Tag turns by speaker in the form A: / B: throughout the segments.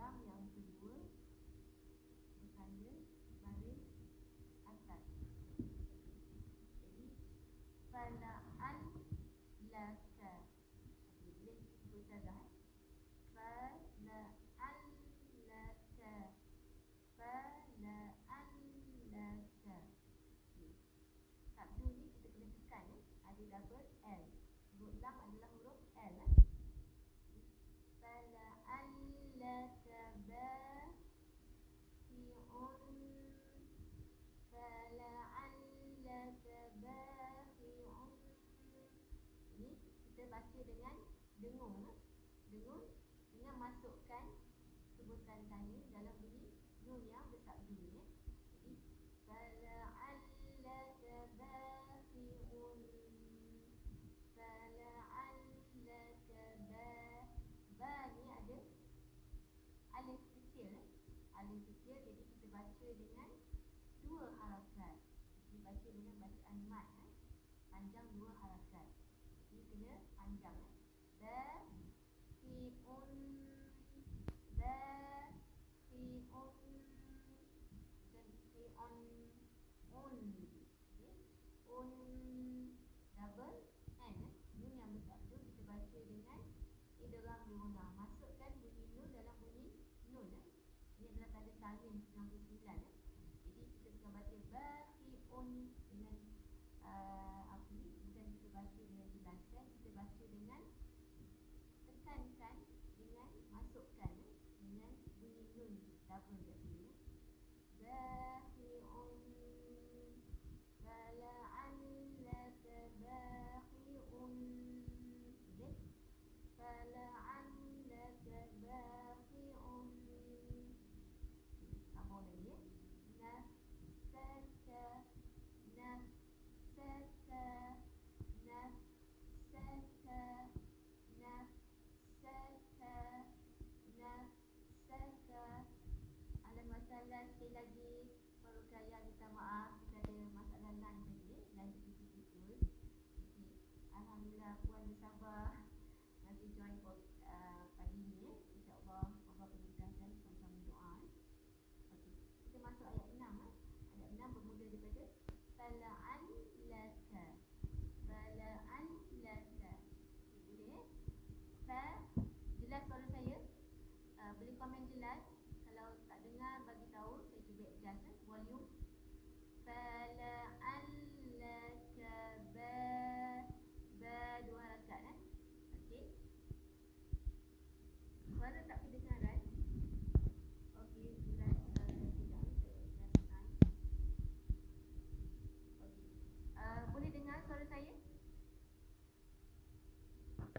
A: lam yang kedua bertanda baris atas. Jadi fala'allaka. Okey, boleh ustazah. Fala'allaka. Fala'allaka. Okey. Sabdu ni kita kena tekan ada double L. Huruf lam adalah huruf L fala'allaka baqi'un. Fala'allaka baqi'un. Ini kita baca dengan dengung. Dengung dengan masukkan sebutan tanya dalam bunyi nun yang bersabdu ni. Jadi fala'allaka baqi'un. Fala'allaka ba ni ada alif kecil. Alif kecil, jadi kita baca dengan dua harakat. Kita baca dengan bacaan mat panjang dua harakat. Jadi kena panjang baqi'un. Baqi'un. Dan qi'un un. Okay. Un double n. Nun yang bersabdu kita baca dengan idgham lughah. Masukkan bunyi nun dalam bunyi nun. Ini adalah tanda tanwin 99. Jadi kita bukan baca baqi'un dengan bukan kita baca dengan jelaskan, kita baca dengan tekankan, dengan masukkan dengan bunyi nun double kat sini. Baqi'un. Fala'allaka baqi'un. Boleh? Fala'allaka baqi'un. Sambung lagi Nafsaka. Nafsaka. Nafsaka. Nafsaka. Nafsaka. Ada masalah sekali lagi. Perukaya minta maaf, kita ada masalah line tadi, line terputus. Okay. Alhamdulillah puan bersabar masih join pagi ni InsyaAllah Allah memudahkan, sama-sama doa. Okey, kita masuk ayat 6 Ayat 6 bermula daripada fala'allaka. Fala'allaka. Boleh jelas suara saya? Boleh komen jelas. Kalau tak dengar bagi tahu, saya cuba adjust volume. Fala'allaka ba dua harakat Okey. Suara tak kedengaran. Okey, jelas tidak saya. Okey. Boleh dengar suara saya?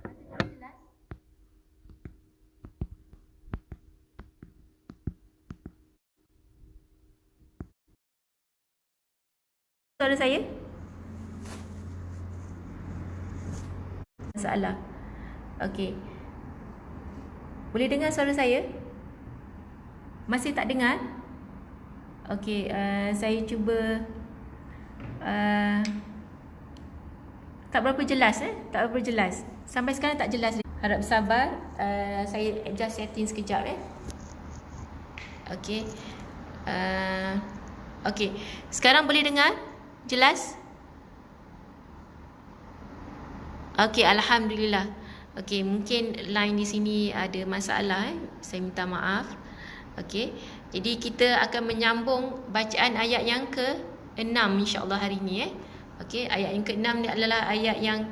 A: Rasa suara jelas? Suara saya? Masalah. Okey. Boleh dengar suara saya? Masih tak dengar? Okey, saya cuba tak berapa jelas tak berapa jelas. Sampai sekarang tak jelas. Harap sabar. Saya adjust setting sekejap Okey. Okey. Sekarang boleh dengar? Jelas? Okey, alhamdulillah. Okey, mungkin line di sini ada masalah Saya minta maaf. Okey. Jadi kita akan menyambung bacaan ayat yang ke-6 insya-Allah hari ini Okey, ayat yang ke-6 ni adalah ayat yang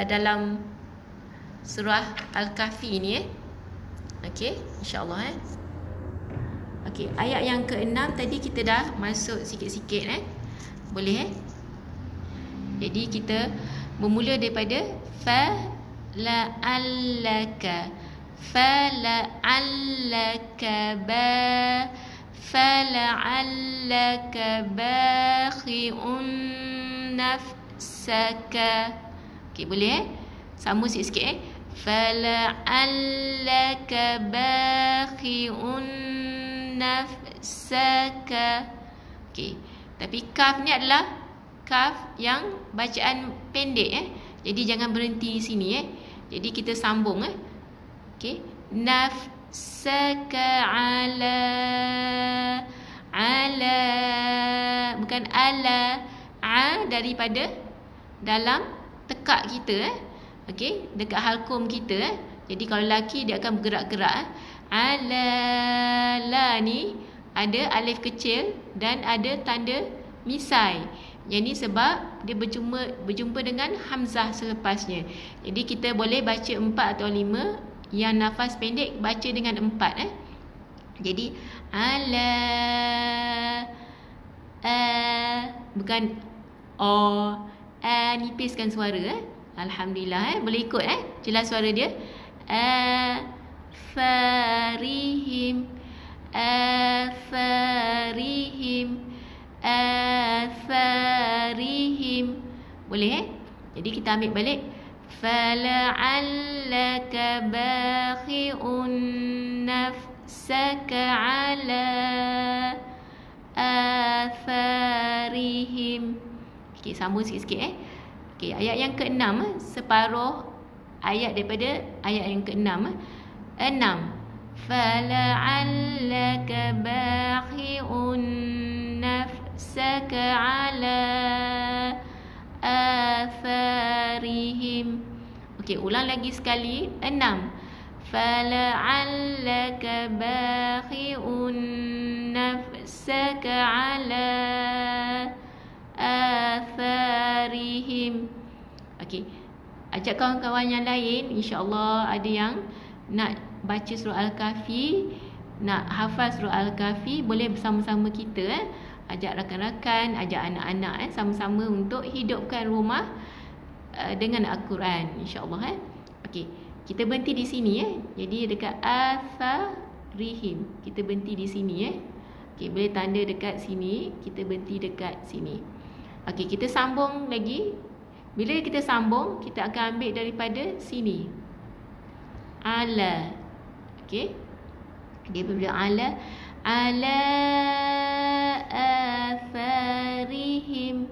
A: dalam surah Al-Kahfi ni Okey, insya-Allah Okey, ayat yang ke-6 tadi kita dah masuk sikit-sikit Boleh Jadi kita bermula daripada fala'allaka. Fala'allaka fala'allaka baqi'un nafsaka. Okey, boleh Sambung sikit-sikit fala'allaka baqi'un nafsaka. Okey, tapi kaf ni adalah kaf yang bacaan pendek Jadi jangan berhenti di sini Jadi kita sambung Okey,
B: ala, ala, bukan ala. Daripada dalam tekak kita, okey, dekat halkum kita. Jadi kalau lelaki dia akan bergerak-gerak. Ala, la ni ada alif kecil dan ada tanda misai. Yang ni sebab dia berjumpa dengan hamzah selepasnya. Jadi kita boleh baca 4 atau 5. Yang nafas pendek baca dengan 4. Jadi ala, bukan o, nipiskan suara. Alhamdulillah, boleh ikut jelas suara dia. Farihim, farihim, farihim. Boleh Jadi kita ambil balik. Fala'allaka bakhi'un nafsaka ala atharihim. Okey, sambung sikit-sikit Okey, ayat yang ke-6, separuh ayat daripada ayat yang ke-6. 6. Fala'allaka bakhi'un nafsaka ala atharihim. Okey, ulang lagi sekali. 6. Fala'allaka bakhi'un nafsaka ala atharihim. Okey, ajak kawan-kawan yang lain, insya-Allah ada yang nak baca surah Al-Kahfi, nak hafal surah Al-Kahfi, boleh bersama-sama kita ajak rakan-rakan, ajak anak-anak sama-sama untuk hidupkan rumah dengan Al-Quran, insya-Allah Okey, kita berhenti di sini Jadi dekat atharihim kita berhenti di sini Okey, boleh tanda dekat sini, kita berhenti dekat sini. Okey, kita sambung lagi. Bila kita sambung, kita akan ambil daripada sini. Ala. Okey. Dia bila ala atharihim.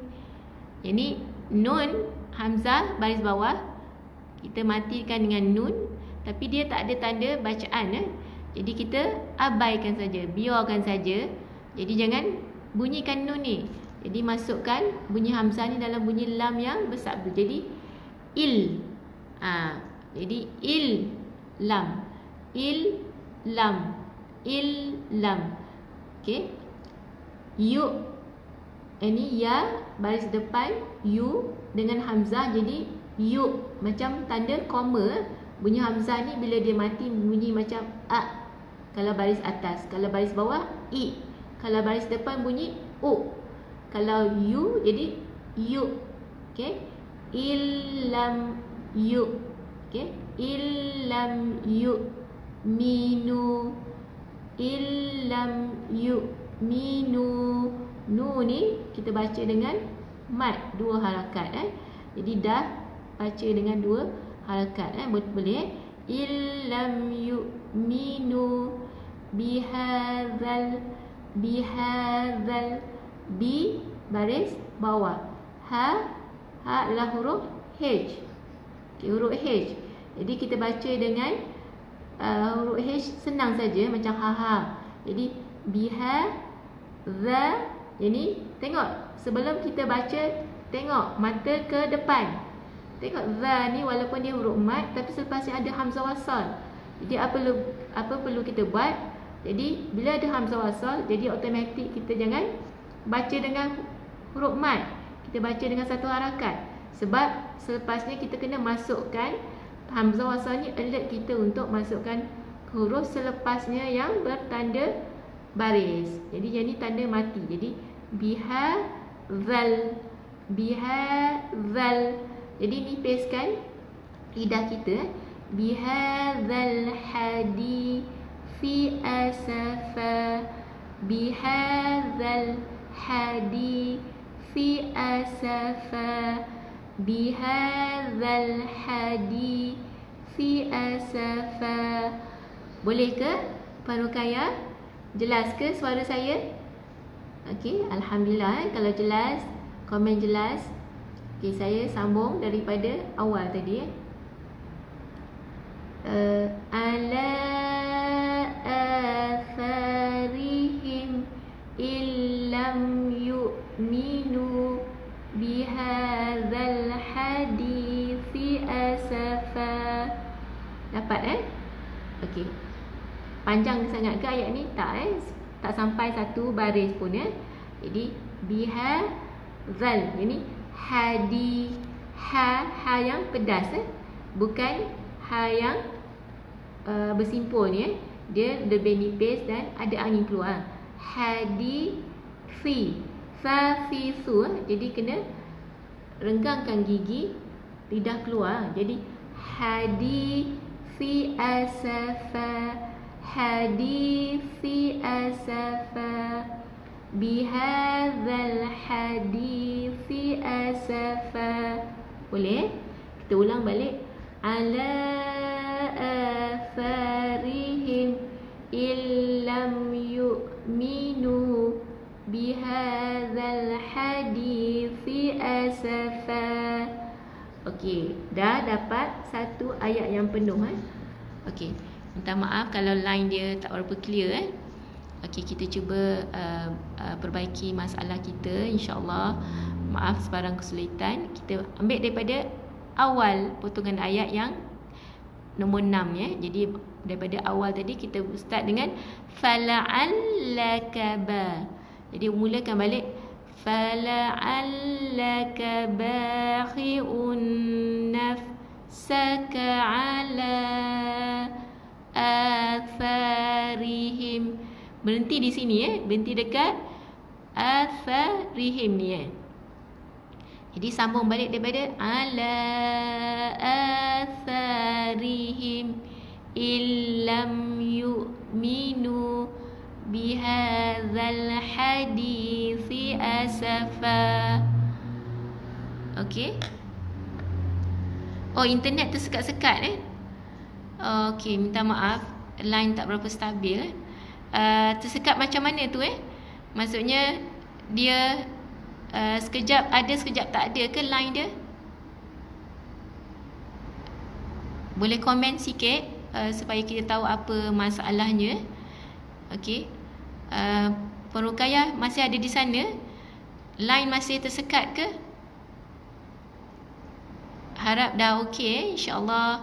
B: Ini nun hamzah baris bawah. Kita matikan dengan nun, tapi dia tak ada tanda bacaan Jadi kita abaikan saja, biarkan saja. Jadi jangan bunyikan nun ni. Jadi masukkan bunyi hamzah ni dalam bunyi lam yang bersabdu. Jadi il. Jadi il lam. Il lam. Il lam. Okey. Yu. Ini ya baris depan yu dengan hamzah jadi yu, macam tanda koma. Bunyi hamzah ni bila dia mati bunyi macam a. Kalau baris atas, kalau baris bawah i. Kalau baris depan bunyi u. Kalau yu jadi yu. Okey. Illam yu. Okey. Illam yu minu. Illam yu minu. Nu ni kita baca dengan mat, 2 harakat Jadi dah baca dengan 2 harakat boleh illam yu minu bihadzal. Bihadzal. Bi baris bawah. Ha adalah huruf H. Okay, huruf H. Jadi kita baca dengan huruf H senang saja macam ha. Jadi biha za. Jadi tengok sebelum kita baca, tengok mata ke depan. Tengok za ni walaupun dia huruf mat, tapi selepasnya ada hamzah wasal. Jadi apa perlu kita buat? Jadi bila ada hamzah wasal, jadi automatik kita jangan baca dengan huruf mat. Kita baca dengan 1 harakat. Sebab selepasnya kita kena masukkan hamzah wasal ni, alert kita untuk masukkan huruf selepasnya yang bertanda baris. Jadi yang ni tanda mati. Jadi biha zal. Biha zal. Jadi nipiskan lidah kita. Biha zal hadi fi asafa. Biha zal hadi fi asafa. Biha zal hadi fi asafa. Boleh ke Parukaya? Jelas ke suara saya? Okey, alhamdulillah kalau jelas, komen jelas. Okey, saya sambung daripada awal tadi. Ala atharihim illam yu'minu bihadzal hadithi asafa. Dapat Okey. Panjang sangat ke ayat ni? Tak tak sampai satu baris pun Jadi bihadzal, ini hadi, ha yang pedas bukan ha yang bersimpul ni Dia lebih nipis dan ada angin keluar. Hadi fi, fa fi su, jadi kena renggangkan gigi, lidah keluar. Jadi hadi fi asafa, hadi fi asafa, bihadzal hadithi asafa. Boleh? Kita ulang balik. Ala atharihim illam yu'minu bihadzal hadithi asafa. Okey, dah dapat satu ayat yang penuh Okey, minta maaf kalau line dia tak berapa clear Okey, kita cuba perbaiki masalah kita, insya-Allah. Maaf sebarang kesulitan. Kita ambil daripada awal potongan ayat yang nombor 6 Jadi daripada awal tadi kita start dengan fala'allaka ba. Jadi mulakan balik fala'allaka bakhi'un nafsaka ala atharihim. Berhenti di sini berhenti dekat atharihim ni Jadi sambung balik daripada ala atharihim illam yu'minu bihadzal hadithi asafa. Okey. Oh, internet tersekat-sekat Okey, minta maaf, line tak berapa stabil tersekat macam mana tu Maksudnya dia sekejap ada sekejap tak ada ke line dia? Boleh komen sikit supaya kita tahu apa masalahnya. Okey. Peruqayyah masih ada di sana? Line masih tersekat ke? Harap dah okey insya-Allah.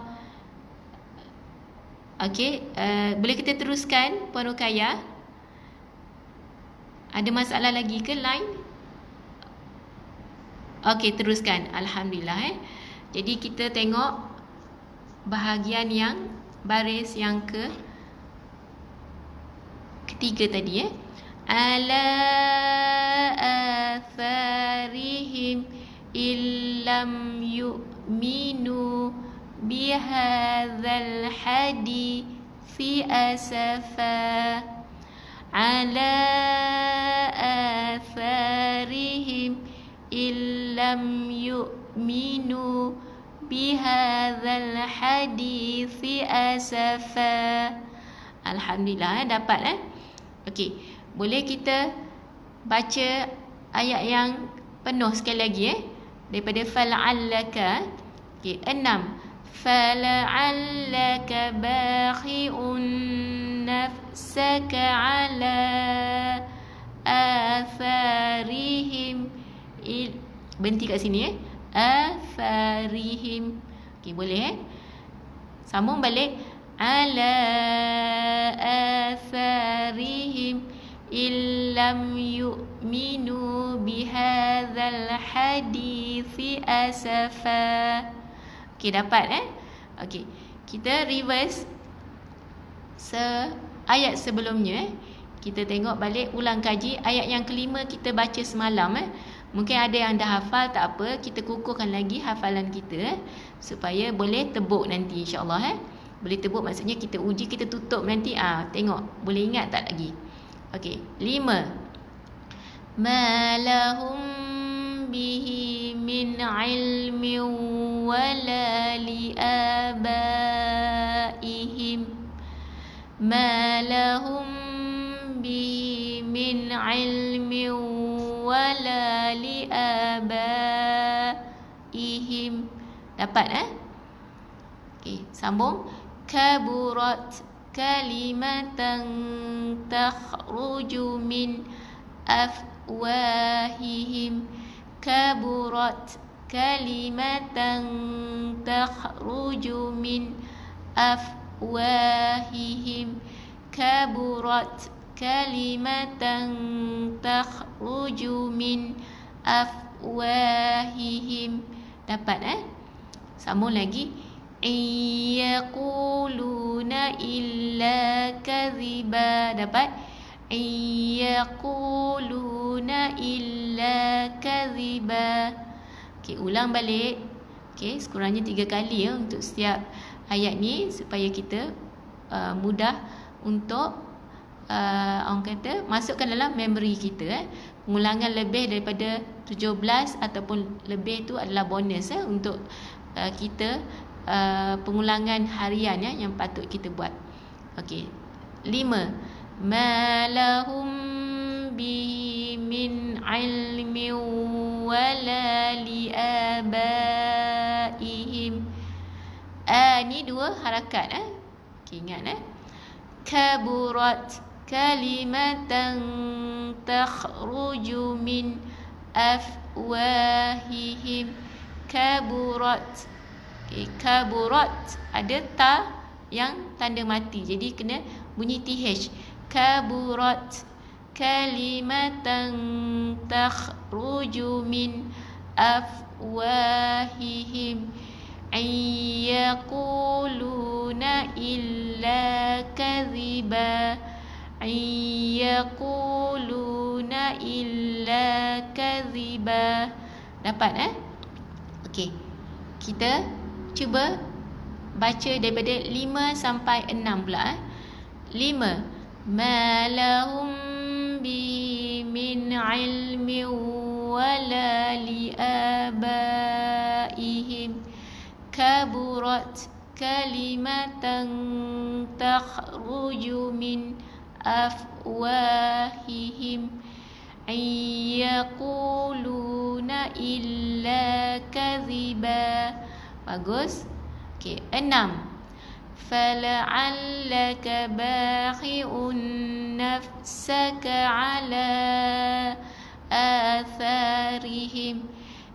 B: Okey, boleh kita teruskan Peruqayyah? Ada masalah lagi ke line? Okey, teruskan. Alhamdulillah Jadi kita tengok bahagian yang baris yang ketiga tadi ala atharihim illam yu'minu bihadzal hadithi asafa. Ala atharihim illam yu'minu bihadzal hadithi asafa. Alhamdulillah dapat Okey, boleh kita baca ayat yang penuh sekali lagi daripada fala'allaka. Okey, 6. Fala'allaka bakhi'un nafsaka ala atharihim. Berhenti kat sini atharihim. Okey, boleh sambung balik. Ala atharihim illam yu'minu bihadzal hadithi asafa. Okey, dapat Okey, kita reverse ayat sebelumnya. Kita tengok balik, ulang kaji ayat yang kelima kita baca semalam Mungkin ada yang dah hafal, tak apa, kita kukuhkan lagi hafalan kita supaya boleh tebuk nanti insya-Allah Boleh tebuk maksudnya kita uji, kita tutup nanti tengok boleh ingat tak lagi. Okey, 5. Ma lahum bihi min ilmin wala li abaihim. Ma lahum bihi min ilmin wala li abaihim. Dapat Okey, sambung. Kaburat kalimatan takhruju min afwahihim. Kaburat kalimatan takhruju min afwahihim. Kaburat kalimatan takhruju min afwahihim. Dapat sambung lagi. Yaquluna illa kadhiba. Dapat? Yaquluna illa kadhiba. Okey, ulang balik. Okey, sekurangnya 3 kali untuk setiap ayat ni supaya kita mudah untuk orang kata masukkan dalam memori kita. Pengulangan lebih daripada 17 ataupun lebih tu adalah bonus untuk kita pengulangan harian yang patut kita buat. Okey. 5. Ma lahum bihi min ilmin wala li abaihim. Ni 2 harakat. Okey, ingat Kaburat kalimatan takhruju min afwahihim. Kaburat. Okay, kaburat ada ta yang tanda mati, jadi kena bunyi th. Kaburat kalimatan takhruju min afwahihim. Yaquluna illa kadhiba. Yaquluna illa kadhiba. Dapat Okey. Kita cuba baca daripada 5 sampai 6 pula. 5. Ma lahum bi min ilmin wala li abaihim. Kaburat kalimatan takhruju min afwahihim. Yaquluna illa kadhiba. Bagus. Okey, 6. Fala'allaka bakhi'un nafsaka ala atharihim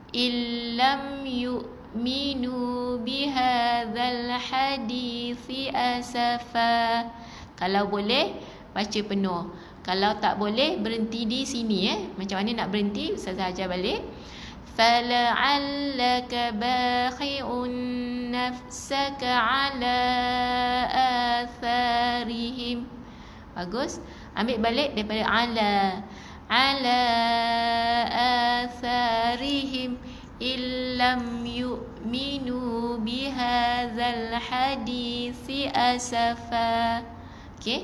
B: illam yu'minu bihadzal hadithi asafa. Kalau boleh baca penuh. Kalau tak boleh berhenti di sini Macam mana nak berhenti? Ustazah ajar balik. Fala'allaka bakhi'un nafsaka ala atharihim. Bagus. Ambil balik daripada ala atharihim illam yu'minu bihadzal hadithi asafa. Okey.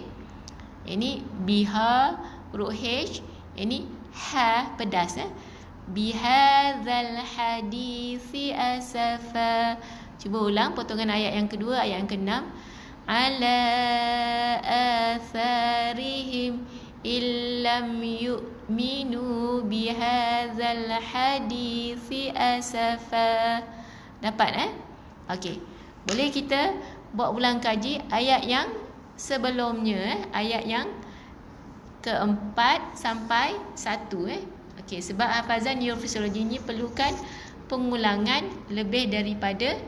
B: Ini biha huruf H. Ini ha pedas Bihadzal hadithi asafa. Cuba ulang potongan ayat yang kedua, ayat yang ke-6. Ala atharihim illam yu'minu bihadzal hadithi asafa. Dapat Okey. Boleh kita buat ulang kaji ayat yang sebelumnya, ayat yang ke-4 sampai 1 Okey, sebab hafazan neurofisiologi ni perlukan pengulangan lebih daripada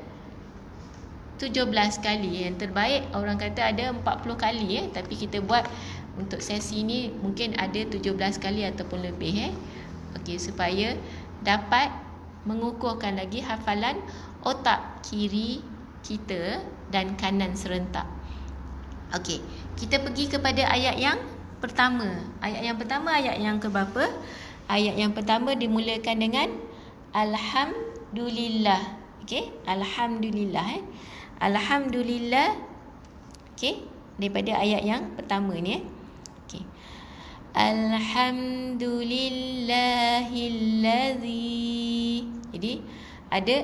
B: 17 kali. Yang terbaik orang kata ada 40 kali tapi kita buat untuk sesi ni mungkin ada 17 kali ataupun lebih Okey, supaya dapat mengukuhkan lagi hafalan otak kiri kita dan kanan serentak. Okey, kita pergi kepada ayat yang pertama. Ayat yang pertama, ayat yang ke berapa? Ayat yang pertama dimulakan dengan alhamdulillah. Okey, alhamdulillah alhamdulillah. Okey, daripada ayat yang pertama ni Okey. Alhamdulillahillazi. Jadi ada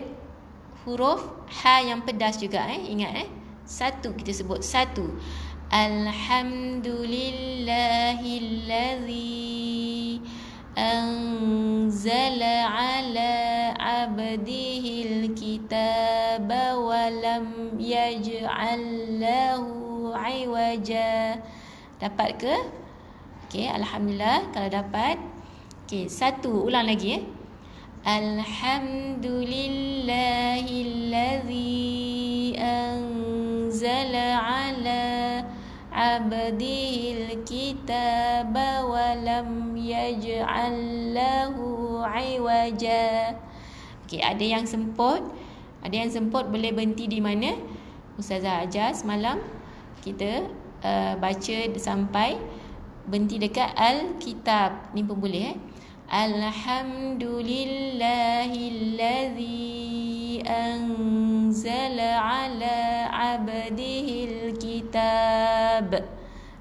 B: huruf ha yang pedas juga ingat satu kita sebut satu. Alhamdulillahillazi anzala ala abdihil kitaba wa lam yaj'al lahu iwaja. Dapat ke? Okey, alhamdulillah kalau dapat. Okey, satu ulang lagi Alhamdulillahilladzi anzala ala abdihil kitaba wa lam yaj'al lahu iwaja. Okey, ada yang semput. Ada yang semput boleh berhenti di mana? Ustazah ajar semalam kita baca sampai berhenti dekat al-kitab. Ni pun boleh Alhamdulillahilladzi anzala ala abdihil kitab.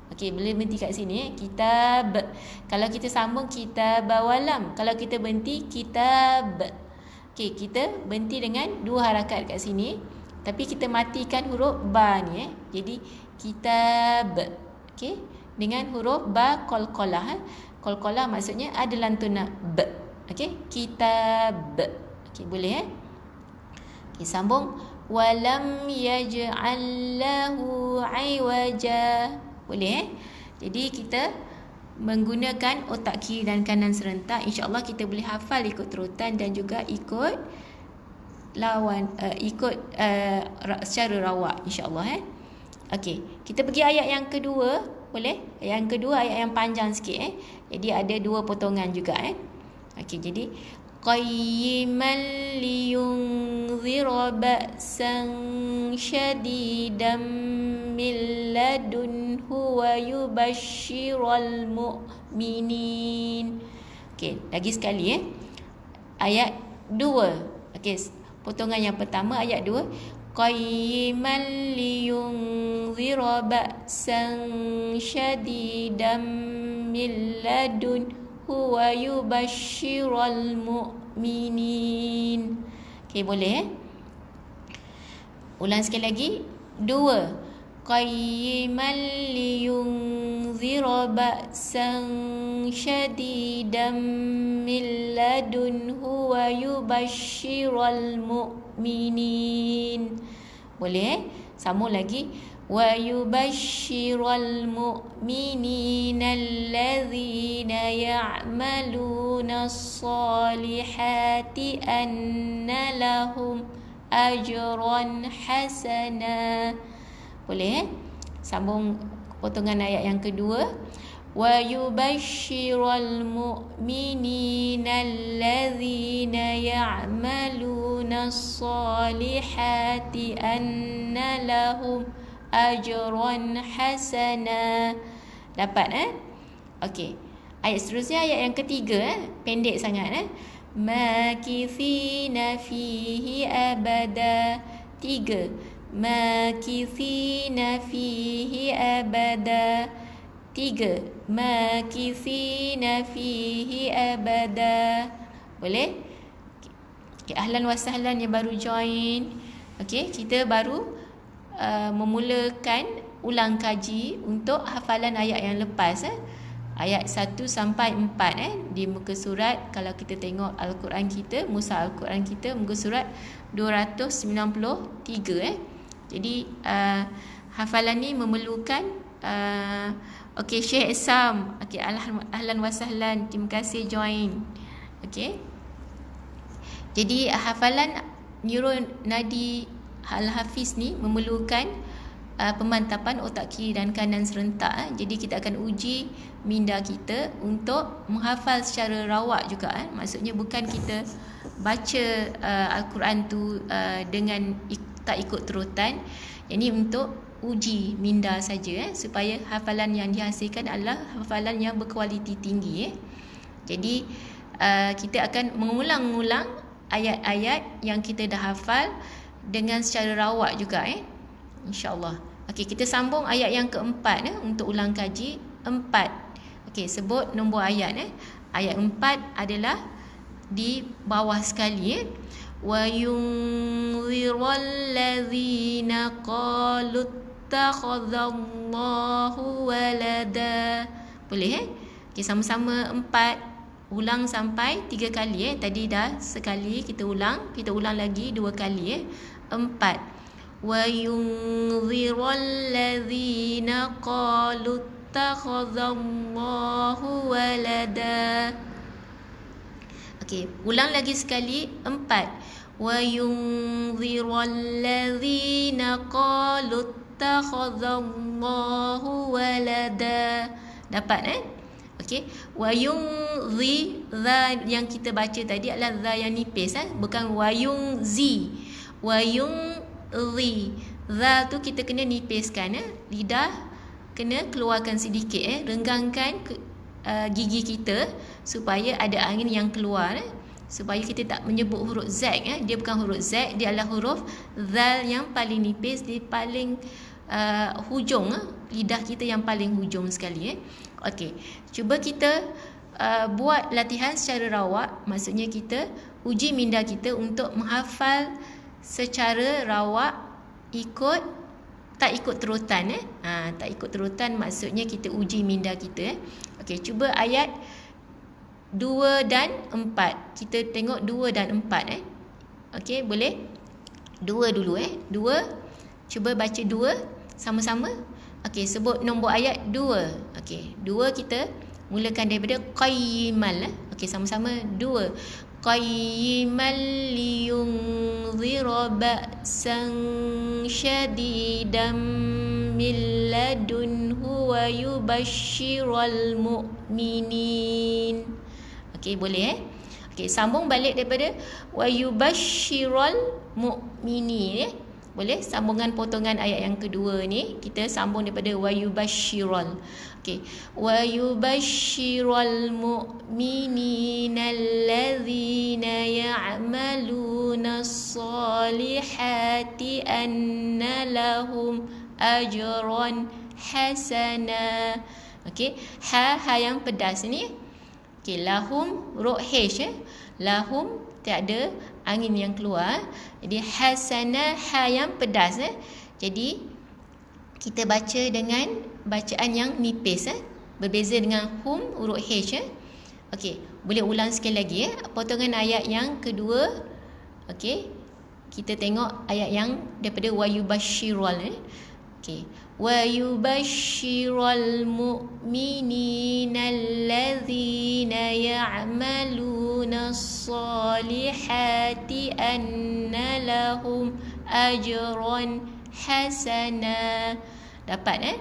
B: Okey, boleh berhenti kat sini kitab. Kalau kita sambung kitab walam. Kalau kita berhenti kitab. Okey, kita berhenti dengan dua harakat kat sini. Tapi kita matikan huruf ba ni Jadi kitab. Okey, dengan huruf ba qalqalah. Qalqalah maksudnya ada lantunan b. Okey, kitab. Okey, boleh Okey, sambung walam yaj'al lahu iwaja. Boleh Jadi kita menggunakan otak kiri dan kanan serentak. InsyaAllah kita boleh hafal ikut terutan dan juga ikut secara rawak insyaAllah Okey, kita pergi ayat yang kedua. Boleh? Ayat yang kedua ayat yang panjang sikit Jadi ada dua potongan juga Okey, jadi qayyiman liyunzira ba'san syadidan min ladunhu wa yubashshiral mu'minin. Okey, lagi sekali ayat 2. Okey, potongan yang pertama ayat 2. Qayyiman liyunzira ba'san syadidan min ladunhu wa yubashshiral mu'minin. Okey, boleh Ulang sekali lagi. 2. Qayyiman liyunzira ba'san syadidan min ladunhu wa yubashshiral mu'minin. Boleh Sambung lagi. Wa yubashshiral mu'minina allazina ya'maluna as-salihati anna lahum ajran hasana. Boleh Sambung potongan ayat yang kedua. Wa yubashshiral mu'minina allazina ya'maluna as-salihati anna lahum ajran hasana. Dapat Okey, ayat seterusnya ayat yang ketiga pendek sangat makithina fihi abada. 3. Makithina fihi abada. 3. Makithina fihi abada. Boleh? Okay, ahlan wa sahlan yang baru join. Okey, kita baru memulakan ulang kaji untuk hafalan ayat yang lepas ayat 1 sampai 4 di muka surat. Kalau kita tengok Al-Quran kita, mushaf Al-Quran kita, muka surat 293 Jadi hafalan ni memerlukan okey, Syekh Esam. Okey, ahlan wa sahlan, terima kasih join. Okey, jadi hafalan neuro nadi Al-Hafiz ni memerlukan pemantapan otak kiri dan kanan serentak. Jadi kita akan uji minda kita untuk menghafal secara rawak juga. Maksudnya bukan kita baca Al-Quran tu dengan tak ikut terutan. Ini untuk uji minda saja supaya hafalan yang dihasilkan adalah hafalan yang berkualiti tinggi. Jadi kita akan mengulang-ulang ayat-ayat yang kita dah hafal dengan secara rawak juga InsyaAllah. Okey, kita sambung ayat yang keempat untuk ulang kaji 4. Okey, sebut nombor ayat Ayat 4 adalah di bawah sekali wa yunzirul ladzina qalu ittakhadallahu walada. Boleh Okey, sama-sama 4. Ulang sampai 3 kali Tadi dah sekali, kita ulang lagi 2 kali 4. وينذر الذين قالوا اتخذ الله ولدا. Okey, ulang lagi sekali 4. وينذر الذين قالوا اتخذ الله ولدا. Dapat Okey, wayungzi, za yang kita baca tadi adalah za yang nipis bukan wayungzi. Wayungzi, za tu kita kena nipiskan lidah kena keluarkan sedikit renggangkan gigi kita supaya ada angin yang keluar supaya kita tak menyebut huruf Z dia bukan huruf Z, dia adalah huruf zal yang paling nipis di paling hujung lidah kita yang paling hujung sekali Okey, cuba kita buat latihan secara rawak, maksudnya kita uji minda kita untuk menghafal secara rawak tak ikut terutan tak ikut terutan, maksudnya kita uji minda kita Okey, cuba ayat 2 dan 4. Kita tengok 2 dan 4 Okey, boleh? 2 dulu 2. Cuba baca 2 sama-sama. Okey, sebut nombor ayat 2. Okey, 2 kita mulakan daripada qayyimal Okey, sama-sama 2. Qayyimal liyunzira ba'san syadidan min ladunhu wa yubashshiral mu'minin. Okey, boleh Okey, sambung balik daripada wa yubashshiral mu'minin Boleh sambungan potongan ayat yang kedua ni kita sambung daripada wa yubashshiral. Okey, wa yubashshiral mu'minina allazina ya'maluna as-salihati anna lahum ajran hasana. Okey, ha yang pedas ni. Okey, lahum ruh lahum tak ada angin yang keluar. Jadi hasana ha yang pedas Jadi kita baca dengan bacaan yang nipis berbeza dengan hum huruf H Okey, boleh ulang sekali lagi potongan ayat yang kedua. Okey, kita tengok ayat yang daripada wa yubashshiral Okey, wa yubashshiral mu'minina allazina ya'maluna as-salihati anna lahum ajran hasana. Dapat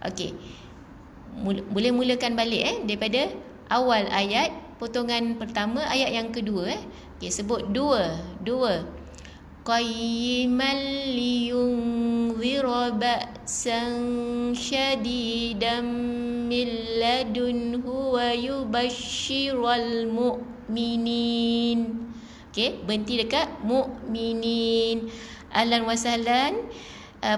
B: Okey, boleh mulakan balik daripada awal ayat potongan pertama ayat yang kedua Okey, sebut 2 qayyimal liyunzira ba'san syadidan min ladunhu wa yubashshiral mu'minin. Okey, berhenti dekat mu'minin. Ahlan wa sahlan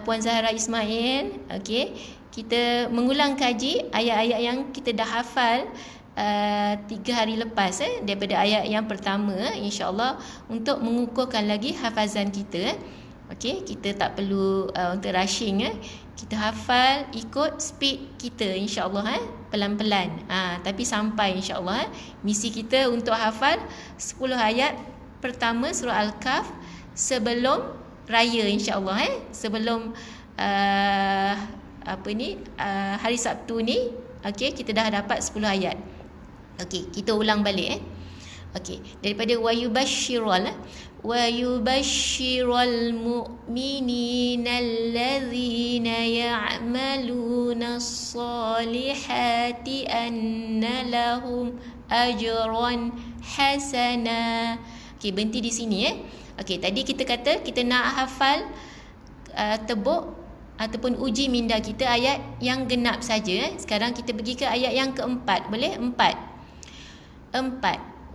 B: Puan Zahra Ismail. Okey, kita mengulang kaji ayat-ayat yang kita dah hafal 3 hari lepas daripada ayat yang pertama, insya-Allah untuk mengukuhkan lagi hafazan kita. Okey, kita tak perlu untuk rushing kita hafal ikut speed kita insya-Allah pelan-pelan. Tapi sampai insya-Allah misi kita untuk hafal 10 ayat pertama surah Al-Kahf sebelum raya insya-Allah sebelum hari Sabtu ni. Okey, kita dah dapat 10 ayat. Okey, kita ulang balik Okey, daripada wa yubashshiral mu'minina allazina ya'maluna as-salihati anna lahum ajran hasana. Okey, berhenti di sini Okey, tadi kita kata kita nak hafal tebuk ataupun uji minda kita ayat yang genap saja. Sekarang kita pergi ke ayat yang keempat. Boleh? 4.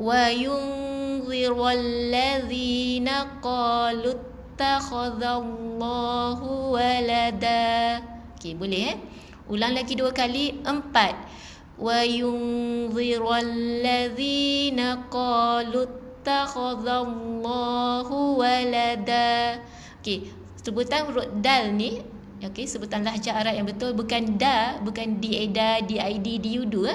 B: Wa yunzirul ladzina qalu ittakhadallahu walada. Okey, boleh ulang lagi 2 kali. 4. Wa yunzirul ladzina qalu ittakhadallahu walada. Okey, sebutan huruf dal ni okey, sebutan lahjah Arab yang betul bukan da, bukan dieda, did, diudu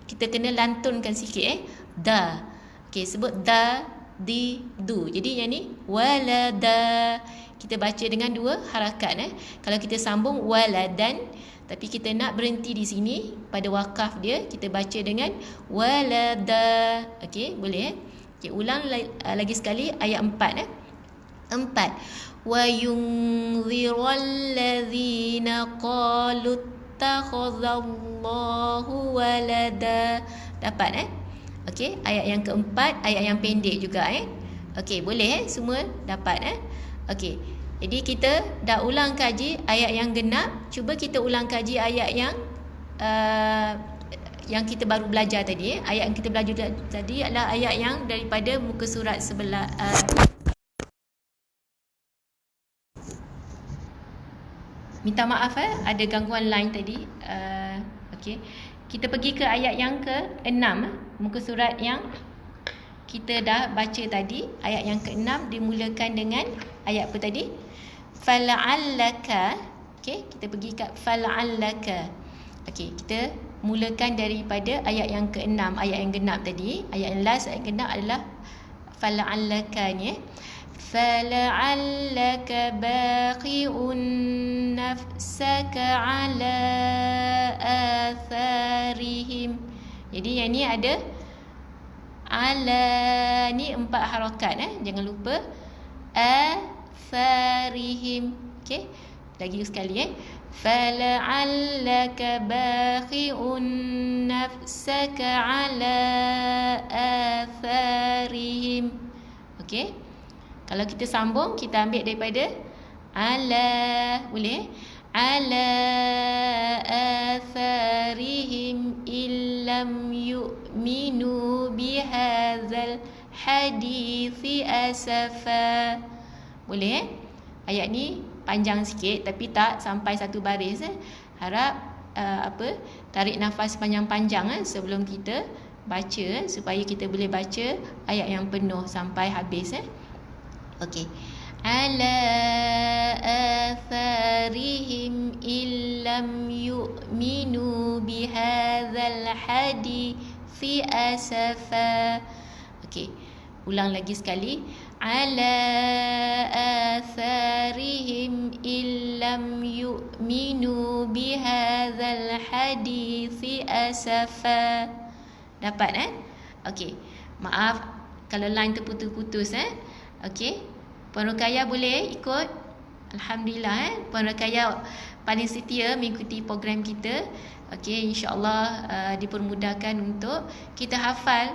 B: Kita kena lantunkan sikit da. Okey, sebut da, du. Jadi yang ni walada. Kita baca dengan dua harakat. Kalau kita sambung waladan, tapi kita nak berhenti di sini pada wakaf dia, kita baca dengan walada. Okey, boleh Okey, ulang lagi sekali ayat 4 4. Wa yunzirul ladzina qalu ittakhadallahu walada. Dapat Okey, ayat yang keempat, ayat yang pendek juga Okey, boleh semua dapat Okey. Jadi kita dah ulang kaji ayat yang genap. Cuba kita ulang kaji ayat yang kita baru belajar tadi. Ayat yang kita belajar tadi adalah ayat yang daripada muka surat sebelah. Minta maaf ada gangguan line tadi. Okey. Kita pergi ke ayat yang ke-6, muka surat yang kita dah baca tadi. Ayat yang ke-6 dimulakan dengan ayat apa tadi? Fala'allaka. Okey, kita pergi kat fala'allaka. Okey, kita mulakan daripada ayat yang ke-6, ayat yang genap tadi. Ayat yang last, ayat genap adalah fala'allaka ni. Fala'allaka baqi'un nafsaka ala atharihim. Jadi yang ni ada ala ni 4 harakat jangan lupa. Atharihim. Okey, lagi sekali fala'allaka baqi'un nafsaka ala atharihim. Okey, kalau kita sambung, kita ambil daripada ala, boleh ala atharihim illam yu'minu bihadzal hadithi asafa. Boleh ayat ni panjang sikit tapi tak sampai satu baris Harap tarik nafas panjang-panjang sebelum kita baca supaya kita boleh baca ayat yang penuh sampai habis Okey. Ala atharihim illam yu'minu bihadzal hadithi asafa. Okey, ulang lagi sekali. Ala atharihim illam yu'minu bihadzal hadithi asafa. Dapat Okey. Maaf kalau line terputus-putus Okey. Puan Rukaya boleh ikut? Alhamdulillah Puan Rukaya paling setia mengikuti program kita. Okey, insya-Allah dipermudahkan untuk kita hafal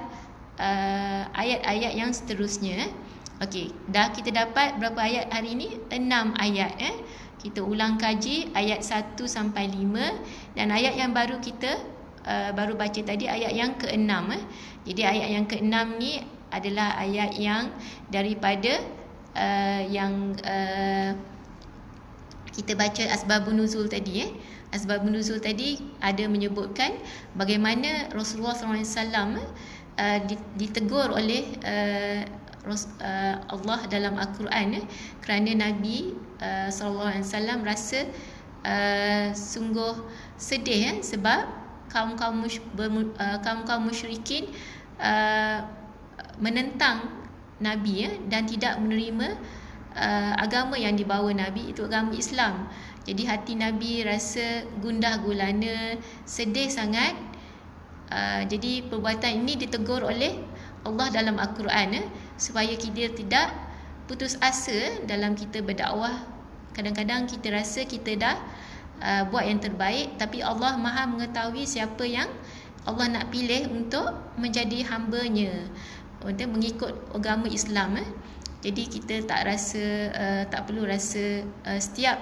B: ayat-ayat yang seterusnya. Okey, dah kita dapat berapa ayat hari ini? 6 ayat Kita ulang kaji ayat 1 sampai 5 dan ayat yang baru kita baru baca tadi ayat yang ke-6 Jadi ayat yang ke-6 ni adalah ayat yang daripada kita baca asbabun nuzul tadi Asbabun nuzul tadi ada menyebutkan bagaimana Rasulullah SAW ditegur oleh Allah dalam Al-Quran kerana Nabi SAW rasa sungguh sedih sebab kaum-kaum musyrikin menentang Nabi dan tidak menerima agama yang dibawa Nabi, itu agama Islam. Jadi hati Nabi rasa gundah gulana, sedih sangat. Jadi perbuatan ini ditegur oleh Allah dalam Al-Quran supaya kita tidak putus asa dalam kita berdakwah. Kadang-kadang kita rasa kita dah buat yang terbaik, tapi Allah Maha mengetahui siapa yang Allah nak pilih untuk menjadi hamba-Nya, untuk mengikut agama Islam. Jadi kita tak perlu rasa setiap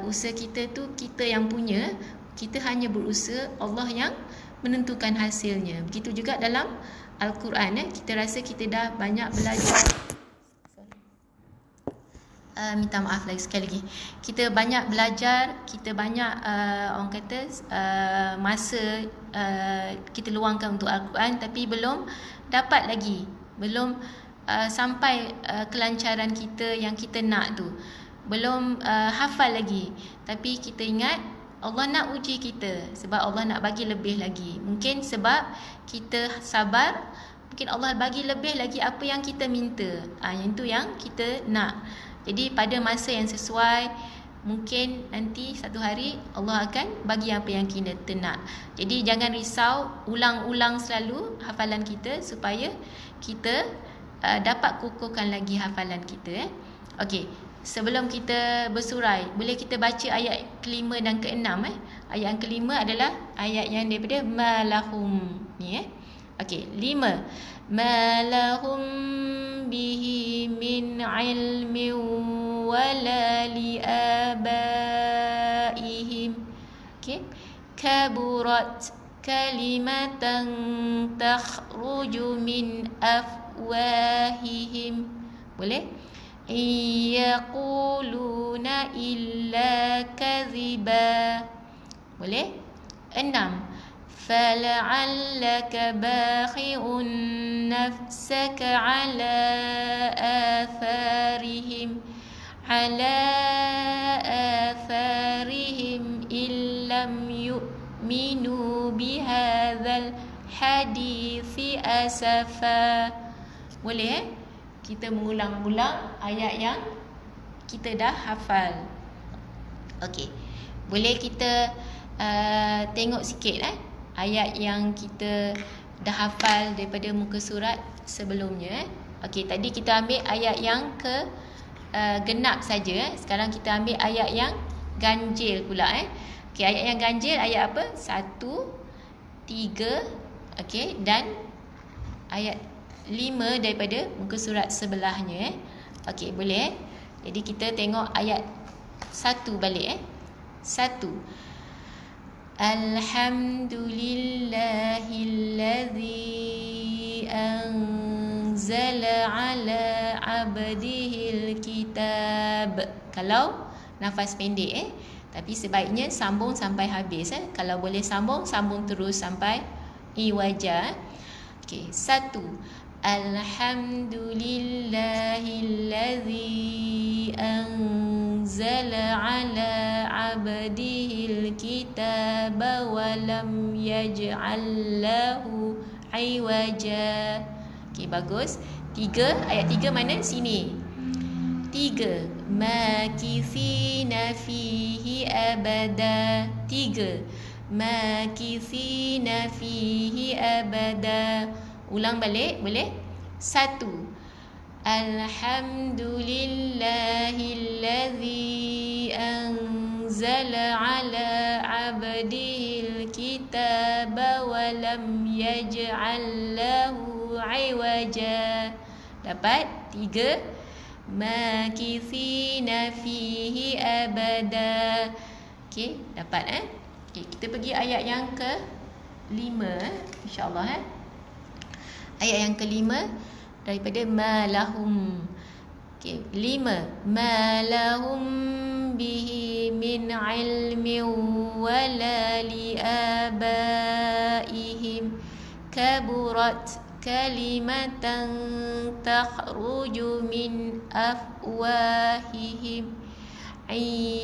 B: usaha kita tu kita yang punya. Kita hanya berusaha, Allah yang menentukan hasilnya. Begitu juga dalam Al-Quran kita rasa kita dah banyak belajar. Minta maaf lagi sekali lagi. Kita banyak belajar, kita banyak orang kata masa kita luangkan untuk Al-Quran, tapi belum dapat lagi, belum sampai kelancaran kita yang kita nak tu, belum hafal lagi. Tapi kita ingat Allah nak uji kita sebab Allah nak bagi lebih lagi. Mungkin sebab kita sabar, mungkin Allah bagi lebih lagi apa yang kita minta. Yang itu yang kita nak. Jadi pada masa yang sesuai, mungkin nanti satu hari Allah akan bagi apa yang kita nak. Jadi jangan risau, ulang-ulang selalu hafalan kita supaya kita dapat kukuhkan lagi hafalan kita. Okey, sebelum kita bersurai, boleh kita baca ayat kelima dan keenam. Ayat yang kelima adalah ayat yang daripada malahum ni. Okey, 5. Malahum bihi min ilmin wala li abaihim. Okey, kaburat kalimatan takhruju min afwahihim. Boleh? Yaquluna illa kadhiba. Boleh? 6. Fala'allaka bakhi'un nafsaka ala atharihim illam yu'minu bihadzal hadithi asafa. Boleh? Kita mengulang-ulang ayat yang kita dah hafal. Okey. Boleh kita tengok sikit ayat yang kita dah hafal daripada muka surat sebelumnya. Okey, tadi kita ambil ayat yang ke genap saja. Sekarang kita ambil ayat yang ganjil pula. Okey, ayat yang ganjil ayat apa? 1, 3, okey, dan ayat 5 daripada muka surat sebelahnya. Okey, boleh. Jadi kita tengok ayat 1 balik. 1. Alhamdulillahilladzi anzala ala abdihil kitab. Kalau nafas pendek tapi sebaiknya sambung sampai habis. Kalau boleh sambung terus sampai iwaja. Okey, 1. Alhamdulillahilladzi anzala ala abdihil kitaba wa lam yaj'al lahu iwaja. Okey, bagus. 3, ayat 3 mana? Sini. 3. Makithina fihi abada. 3. Makithina fihi abada. Ulang balik, boleh? 1. Alhamdulillahilladzi anzala ala abdihil kitaba wa lam yaj'al lahu iwaja. Dapat? 3. Makithina fihi abada. Okey, dapat Okey, kita pergi ayat yang ke-5 insya-Allah. Ayat yang ke-5 daripada malahum. Okey, 5. Malahum bihi min ilmin wala li abaihim kaburat kalimatan takhruju min afwahihim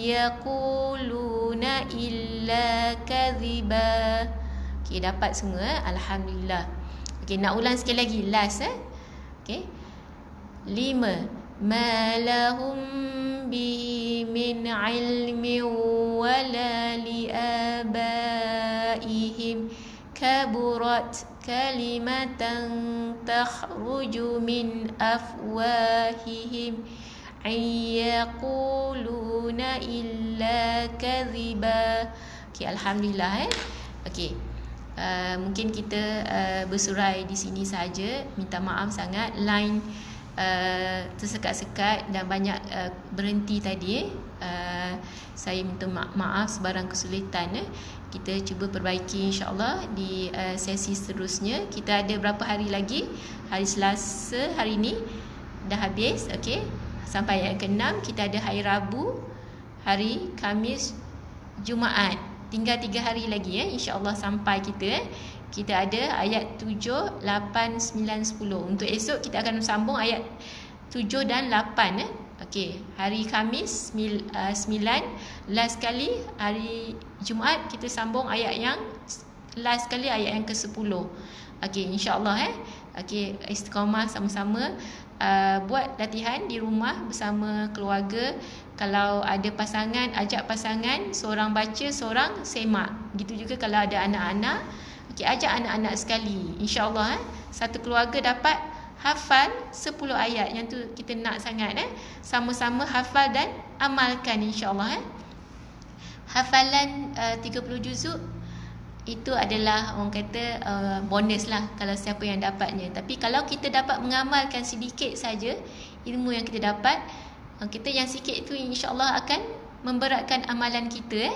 B: yaquluna illa kadhiba. Okey, dapat semua. Alhamdulillah. Okey, nak ulang sekali lagi. Last Okey. 5. Malahum bihi min ilmin wala li abaihim kaburat kalimatan takhruju min afwahihim yaquluna illa kadhiba. Okey, alhamdulillah. Okey. Mungkin kita bersurai di sini saja. Minta maaf sangat line tersekat-sekat dan banyak berhenti tadi. Saya minta maaf sebarang kesulitan. Kita cuba perbaiki insya-Allah di sesi seterusnya. Kita ada berapa hari lagi? Hari Selasa hari ni dah habis. Okey. Sampai yang ke-6 kita ada hari Rabu, hari Khamis, Jumaat. Tinggal 3 hari lagi insya-Allah sampai kita. Kita ada ayat 7, 8, 9, 10. Untuk esok kita akan sambung ayat 7 dan 8 Okey, hari Khamis 9, last kali hari Jumaat kita sambung ayat yang last kali ayat yang ke-10. Okey, insya-Allah Okey, istiqamah sama-sama. Buat latihan di rumah bersama keluarga. Kalau ada pasangan, ajak pasangan, seorang baca, seorang semak. Gitu juga kalau ada anak-anak, okey, ajak anak-anak sekali. InsyaAllah satu keluarga dapat hafal 10 ayat. Yang tu kita nak sangat. Sama-sama hafal dan amalkan insyaAllah. Hafalan 30 juzuk itu adalah orang kata bonus lah kalau siapa yang dapatnya. Tapi kalau kita dapat mengamalkan sedikit saja ilmu yang kita dapat, kita yang sikit itu insyaAllah akan memberatkan amalan kita.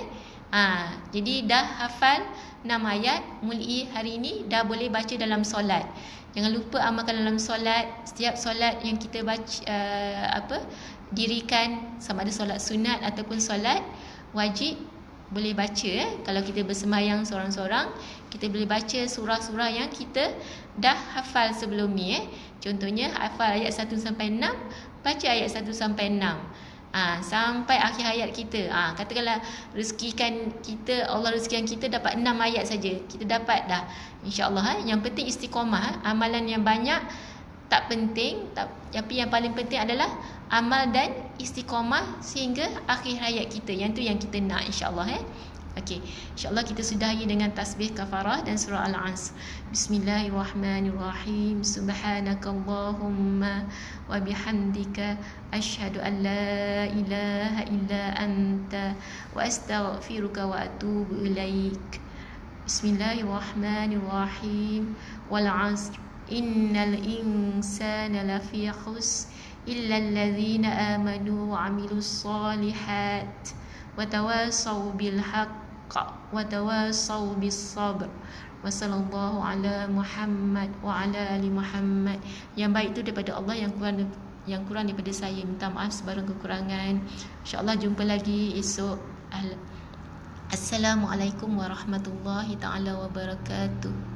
B: Jadi dah hafal 6 ayat, mulai hari ini dah boleh baca dalam solat. Jangan lupa amalkan dalam solat. Setiap solat yang kita baca, dirikan, sama ada solat sunat ataupun solat wajib, boleh baca. Kalau kita bersembahyang seorang-seorang, kita boleh baca surah-surah yang kita dah hafal sebelum ni. Contohnya hafal ayat 1 sampai 6, baca ayat 1 sampai 6. Sampai akhir hayat kita. Katakanlah Allah rezekikan kita dapat 6 ayat saja, kita dapat dah insya-Allah. Yang penting istiqamah. Amalan yang banyak tak penting, tapi yang paling penting adalah amal dan istiqamah sehingga akhir hayat kita. Yang tu yang kita nak insya-Allah. Okey, insya-Allah kita sudahi dengan tasbih kafarah dan surah Al-Asr. Bismillahirrahmanirrahim. Subhanakallahumma wa bihamdika asyhadu an la ilaha illa anta wa astaghfiruka wa atubu ilaik. Bismillahirrahmanirrahim. Wal 'asr innal insana lafi khusr illa alladhina amanu wa 'amilus solihat wa tawasaw bil haqq wa tawasaw bis sabr. Wa sallallahu ala Muhammad wa ala ali Muhammad. Yang baik itu daripada Allah, yang kurang daripada saya. Minta maaf sebarang kekurangan. InsyaAllah jumpa lagi esok. Assalamualaikum warahmatullahi taala wabarakatuh.